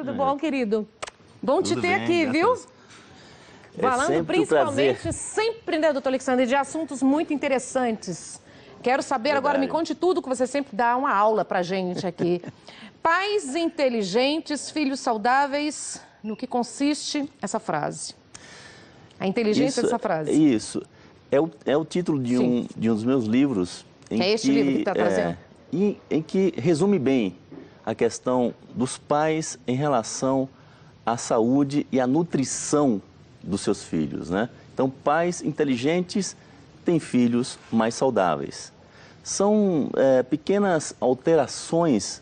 tudo bom, querido? Bom te ter aqui, viu? Falando principalmente, sempre, né, doutor Alexandre, de assuntos muito interessantes. Quero saber agora, me conte tudo, que você sempre dá uma aula pra gente aqui. Pais inteligentes, filhos saudáveis, no que consiste essa frase? A inteligência dessa frase. Isso. É o título de um dos meus livros. É este livro que está trazendo? Em que resume bem a questão dos pais em relação à saúde e à nutrição dos seus filhos, né? Então, pais inteligentes têm filhos mais saudáveis. São pequenas alterações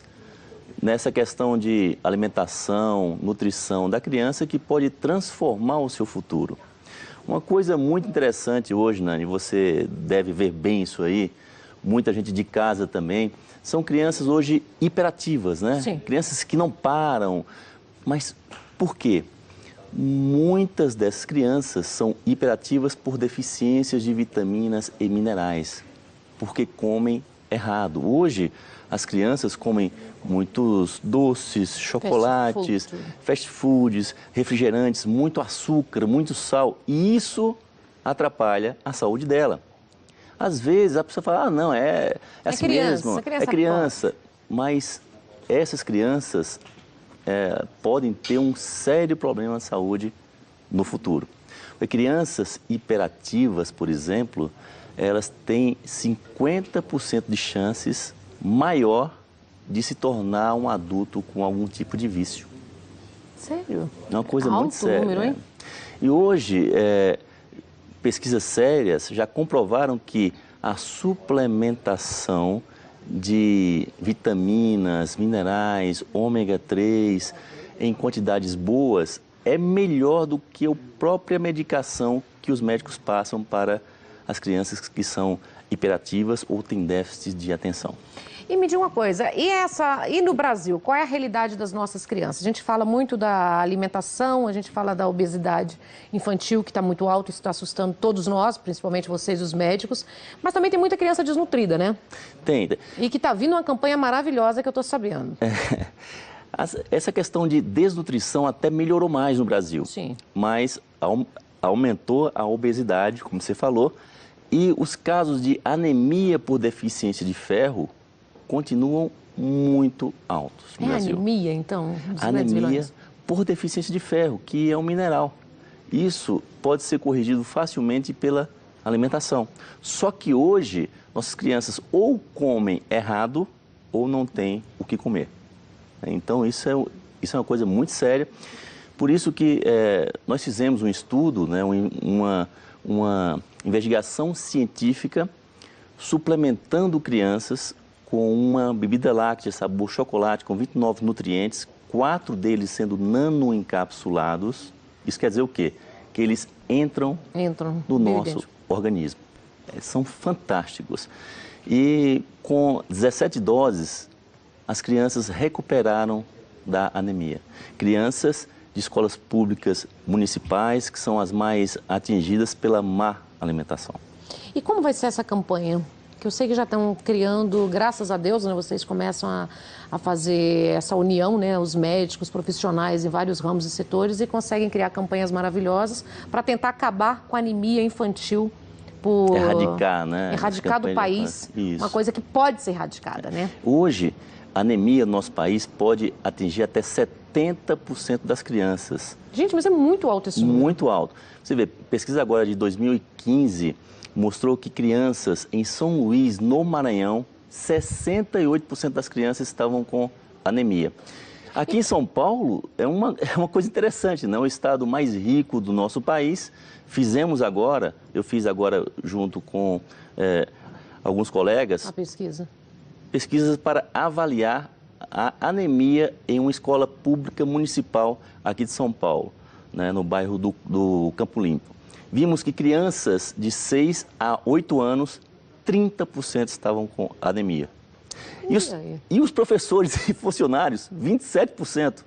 nessa questão de alimentação, nutrição da criança que pode transformar o seu futuro. Uma coisa muito interessante hoje, Nani, você deve ver bem isso aí, muita gente de casa também, são crianças hoje hiperativas, né? Sim. Crianças que não param. Mas por quê? Muitas dessas crianças são hiperativas por deficiências de vitaminas e minerais, porque comem errado. Hoje, as crianças comem muitos doces, chocolates, fast foods, refrigerantes, muito açúcar, muito sal, e isso atrapalha a saúde dela. Às vezes a pessoa fala, ah, não, é assim mesmo, é criança. Mas essas crianças podem ter um sério problema de saúde no futuro. Porque crianças hiperativas, por exemplo, elas têm 50% de chances maior de se tornar um adulto com algum tipo de vício. Sério? É uma coisa muito séria. Número, hein? E hoje, pesquisas sérias já comprovaram que a suplementação de vitaminas, minerais, ômega 3, em quantidades boas, é melhor do que a própria medicação que os médicos passam para as crianças que são hiperativas ou têm déficit de atenção. E me diga uma coisa, e no Brasil, qual é a realidade das nossas crianças? A gente fala muito da alimentação, a gente fala da obesidade infantil, que está muito alta, isso está assustando todos nós, principalmente vocês, os médicos, mas também tem muita criança desnutrida, né? Tem. E que está vindo uma campanha maravilhosa que eu estou sabendo. Essa questão de desnutrição até melhorou mais no Brasil. Sim. Mas aumentou a obesidade, como você falou, e os casos de anemia por deficiência de ferro continuam muito altos no Brasil. Anemia, então? Anemia por deficiência de ferro, que é um mineral. Isso pode ser corrigido facilmente pela alimentação. Só que hoje, nossas crianças ou comem errado ou não têm o que comer. Então, isso é uma coisa muito séria. Por isso que nós fizemos um estudo, né, uma investigação científica suplementando crianças com uma bebida láctea sabor chocolate com 29 nutrientes, 4 deles sendo nanoencapsulados. Isso quer dizer o quê? Que eles entram no nosso organismo. São fantásticos. E com 17 doses, as crianças recuperaram da anemia. Crianças de escolas públicas municipais, que são as mais atingidas pela má alimentação. E como vai ser essa campanha? Que eu sei que já estão criando, graças a Deus, né, vocês começam a fazer essa união, né, os médicos, profissionais em vários ramos e setores e conseguem criar campanhas maravilhosas para tentar acabar com a anemia infantil. Por erradicar, né? Erradicar do país, uma coisa que pode ser erradicada, né? Hoje, a anemia no nosso país pode atingir até 70% das crianças. Gente, mas é muito alto esse número. Muito alto. Você vê, pesquisa agora de 2015 mostrou que crianças em São Luís, no Maranhão, 68% das crianças estavam com anemia. Aqui em São Paulo é uma coisa interessante, não? É o estado mais rico do nosso país. Eu fiz agora junto com alguns colegas... A pesquisa. Pesquisas para avaliar a anemia em uma escola pública municipal aqui de São Paulo, né, no bairro do Campo Limpo. Vimos que crianças de 6 a 8 anos, 30% estavam com anemia. E os professores e funcionários, 27%.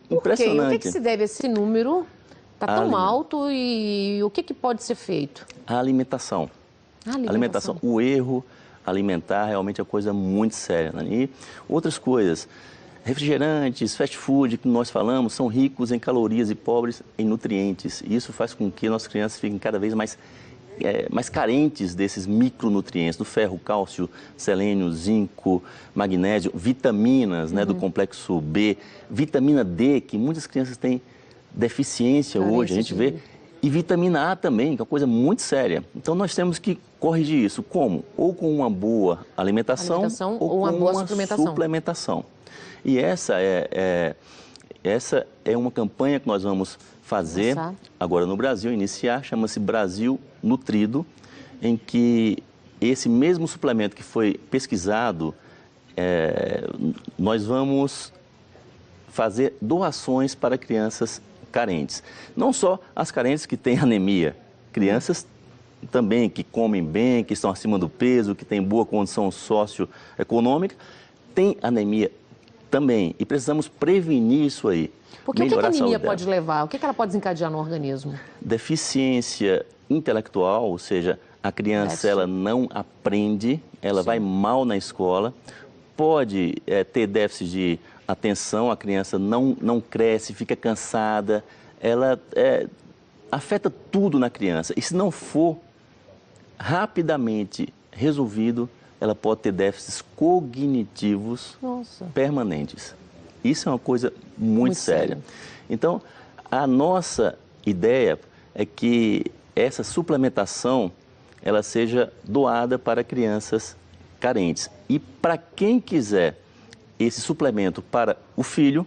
Impressionante. O que se deve a esse número? Está tão alto e o que pode ser feito? A alimentação. Alimentação. O erro alimentar realmente é uma coisa muito séria, né? E outras coisas. refrigerantes, fast food, que nós falamos, são ricos em calorias e pobres em nutrientes. E isso faz com que nossas crianças fiquem cada vez mais carentes desses micronutrientes, do ferro, cálcio, selênio, zinco, magnésio, vitaminas, né, do complexo B, vitamina D, que muitas crianças têm deficiência hoje, a gente vê, e vitamina A também, que é uma coisa muito séria. Então nós temos que corrigir isso. Como? Ou com uma boa alimentação ou uma com boa uma suplementação. E essa é uma campanha que nós vamos fazer agora no Brasil, iniciar, chama-se Brasil Nutrido, em que esse mesmo suplemento que foi pesquisado, nós vamos fazer doações para crianças carentes. Não só as carentes que têm anemia, crianças também que comem bem, que estão acima do peso, que têm boa condição socioeconômica, têm anemia também. E precisamos prevenir isso aí. Porque o que a anemia pode levar? O que ela pode desencadear no organismo? Deficiência intelectual, ou seja, a criança ela não aprende, ela vai mal na escola, pode ter déficit de atenção, a criança não cresce, fica cansada, ela afeta tudo na criança. E se não for rapidamente resolvido, ela pode ter déficits cognitivos permanentes. Isso é uma coisa muito séria. Então, a nossa ideia é que essa suplementação ela seja doada para crianças carentes. E para quem quiser esse suplemento para o filho,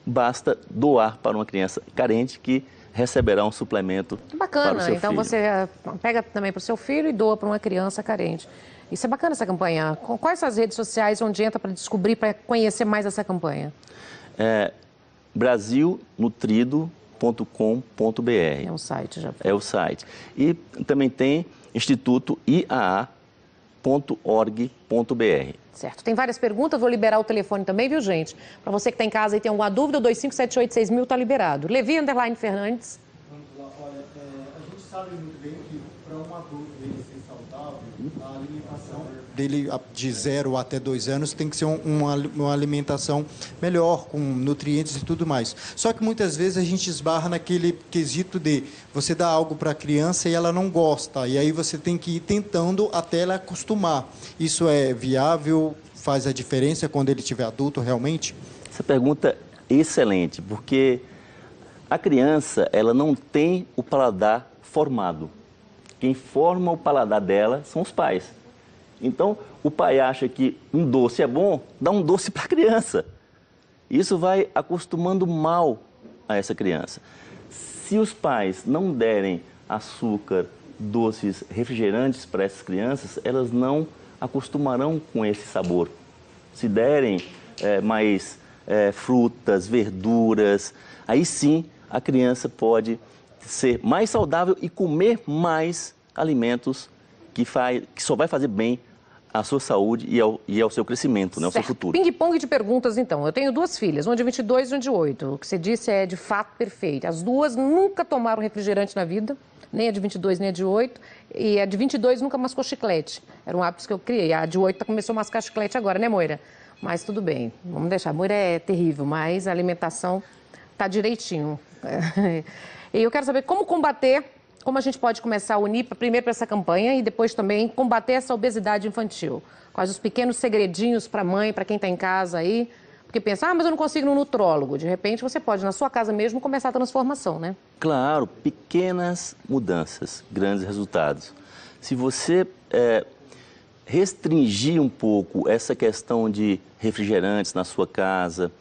basta doar para uma criança carente que receberá um suplemento para o seu então filho. Você pega também para o seu filho e doa para uma criança carente. Isso é bacana, essa campanha. Quais são as redes sociais onde entra para descobrir, para conhecer mais essa campanha? brasilnutrido.com.br. É um site já. É o site. E também tem Instituto IAA.org.br. Certo. Tem várias perguntas, vou liberar o telefone também, viu, gente? Para você que está em casa e tem alguma dúvida, o 25786000 está liberado. Levi _Fernandes. Vamos lá. Olha, a gente sabe muito bem que para um adulto dele ser saudável, a alimentação dele de 0 até 2 anos tem que ser uma alimentação melhor, com nutrientes e tudo mais. Só que muitas vezes a gente esbarra naquele quesito de você dar algo para a criança e ela não gosta, e aí você tem que ir tentando até ela acostumar. Isso é viável? Faz a diferença quando ele estiver adulto realmente? Essa pergunta é excelente, porque a criança ela não tem o paladar formado. Quem forma o paladar dela são os pais. Então, o pai acha que um doce é bom, dá um doce para a criança. Isso vai acostumando mal a essa criança. Se os pais não derem açúcar, doces, refrigerantes para essas crianças, elas não acostumarão com esse sabor. Se derem mais frutas, verduras, aí sim a criança pode ser mais saudável e comer mais alimentos que só vai fazer bem à sua saúde e ao seu crescimento, né, ao seu futuro. Ping-pong de perguntas, então. Eu tenho 2 filhas, uma de 22 e uma de 8. O que você disse é de fato perfeito. As duas nunca tomaram refrigerante na vida, nem a de 22 nem a de 8. E a de 22 nunca mascou chiclete. Era um hábito que eu criei. A de 8 começou a mascar chiclete agora, né, Moira? Mas tudo bem, vamos deixar. A Moira é terrível, mas a alimentação tá direitinho. E eu quero saber como combater, como a gente pode começar a unir primeiro para essa campanha e depois também combater essa obesidade infantil. Quais os pequenos segredinhos para a mãe, para quem está em casa aí, porque pensa, mas eu não consigo ir no nutrólogo. De repente você pode, na sua casa mesmo, começar a transformação, né? Claro, pequenas mudanças, grandes resultados. Se você restringir um pouco essa questão de refrigerantes na sua casa,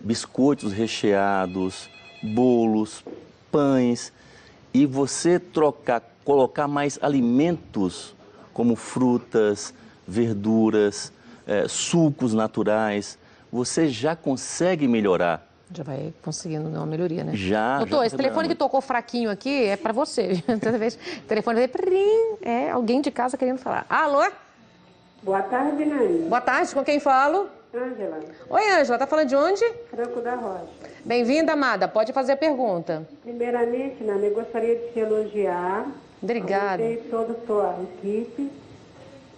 biscoitos recheados, bolos, pães, e você colocar mais alimentos como frutas, verduras, sucos naturais, você já consegue melhorar. Já vai conseguindo uma melhoria, né? Já. Doutor, esse telefone que tocou fraquinho aqui é para você. Toda vez o telefone é alguém de casa querendo falar. Alô? Boa tarde, Nani. Boa tarde, com quem falo? Ângela. Oi, Ângela, tá falando de onde? Franco da Rocha. Bem-vinda, amada. Pode fazer a pergunta. Primeiramente, Nani, eu gostaria de te elogiar. Obrigada. Você e toda a sua equipe.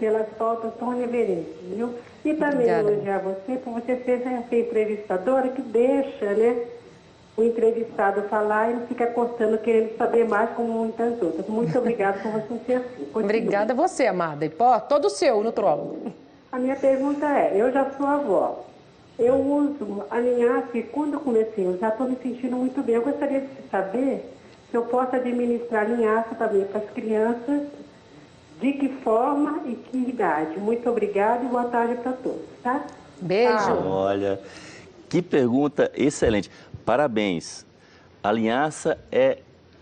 pelas pautas tão reverentes, viu? E também elogiar você por você ser essa entrevistadora que deixa, né, o entrevistado falar e não fica cortando, querendo saber mais como muitas outras. Muito obrigada por você ser assim. Continue. Obrigada a você, amada. E pó, todo seu, nutrólogo. A minha pergunta é, eu já sou avó. Eu uso a linhaça e quando eu comecei a usar, estou me sentindo muito bem. Eu gostaria de saber se eu posso administrar linhaça também para as crianças, de que forma e que idade. Muito obrigada e boa tarde para todos, tá? Beijo. Olha, que pergunta excelente. Parabéns. A linhaça é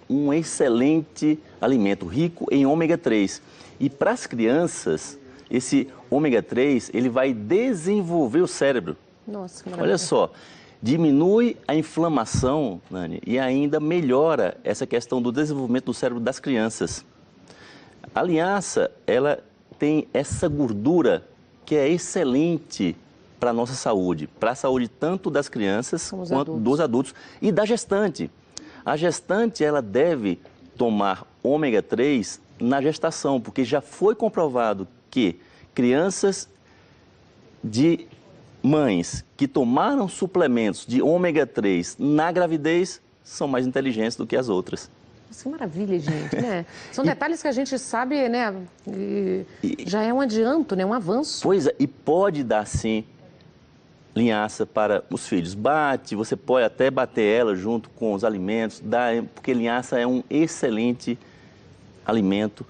um excelente alimento, rico em ômega 3. E para as crianças, esse ômega 3, ele vai desenvolver o cérebro. Nossa, que maravilha. Olha só, diminui a inflamação, Nani, e ainda melhora essa questão do desenvolvimento do cérebro das crianças. A linhaça, ela tem essa gordura que é excelente para a nossa saúde, para a saúde tanto das crianças quanto dos adultos e da gestante. A gestante, ela deve tomar ômega 3 na gestação, porque já foi comprovado que crianças de mães que tomaram suplementos de ômega 3 na gravidez são mais inteligentes do que as outras. Nossa, que maravilha, gente, né? São detalhes que a gente sabe, né? Já é um adianto, né? Um avanço. Pois é, e pode dar sim linhaça para os filhos. Você pode até bater ela junto com os alimentos, porque linhaça é um excelente alimento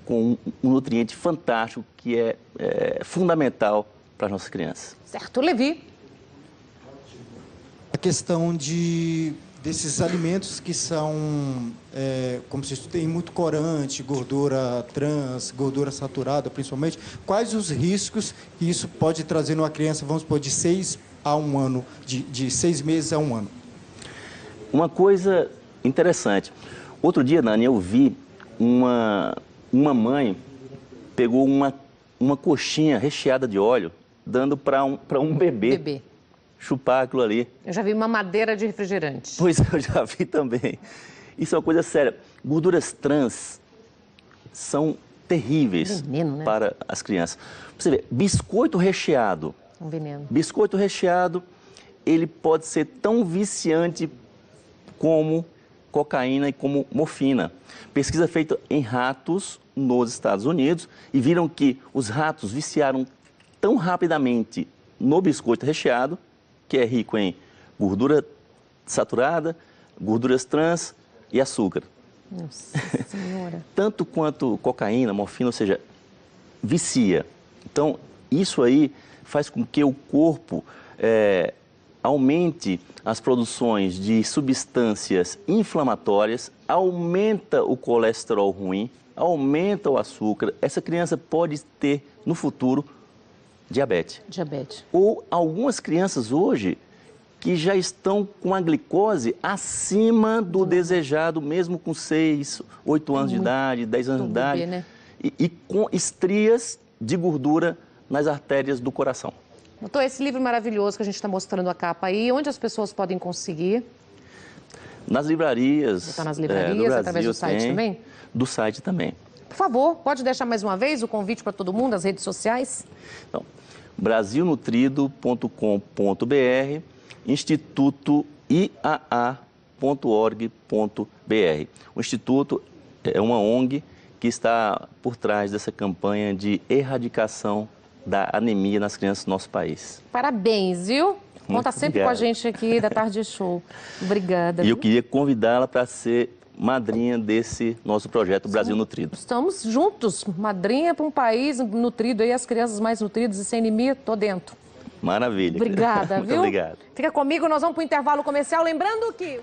com um nutriente fantástico que é fundamental para as nossas crianças. Certo, Levi. A questão desses alimentos que são, como se tem muito corante, gordura trans, gordura saturada principalmente, quais os riscos que isso pode trazer numa criança, vamos supor, de 6 a 1 ano, de 6 meses a 1 ano? Uma coisa interessante. Outro dia, Nani, eu vi uma mãe pegou uma coxinha recheada de óleo, dando para um bebê chupar aquilo ali. Eu já vi mamadeira de refrigerante. Pois eu já vi também. Isso é uma coisa séria. Gorduras trans são terríveis veneno, né? Para as crianças. Você vê, biscoito recheado. Um veneno. Biscoito recheado, ele pode ser tão viciante como cocaína e como morfina. Pesquisa feita em ratos nos Estados Unidos e viram que os ratos viciaram tão rapidamente no biscoito recheado, que é rico em gordura saturada, gorduras trans e açúcar. Nossa Senhora. Tanto quanto cocaína, morfina, ou seja, vicia. Então, isso aí faz com que o corpo aumente as produções de substâncias inflamatórias, aumenta o colesterol ruim, aumenta o açúcar. Essa criança pode ter, no futuro, diabetes. Ou algumas crianças hoje que já estão com a glicose acima do desejado, mesmo com 6, 8 anos de idade, 10 anos de idade, né? e com estrias de gordura nas artérias do coração. Doutor, esse livro maravilhoso que a gente está mostrando a capa aí, onde as pessoas podem conseguir? Nas livrarias. Está nas livrarias, Brasil, através do site também? Do site também. Por favor, pode deixar mais uma vez o convite para todo mundo, as redes sociais? Então, brasilnutrido.com.br, Instituto IAA.org.br. O Instituto é uma ONG que está por trás dessa campanha de erradicação da anemia nas crianças do nosso país. Parabéns, viu? Conta sempre com a gente aqui da Tarde Show. Obrigada. E eu queria convidá-la para ser madrinha desse nosso projeto Brasil Nutrido. Estamos juntos, madrinha para um país nutrido aí, as crianças mais nutridas e sem anemia, tô dentro. Maravilha. Obrigada, viu? Muito obrigado. Fica comigo, nós vamos para o intervalo comercial, lembrando que...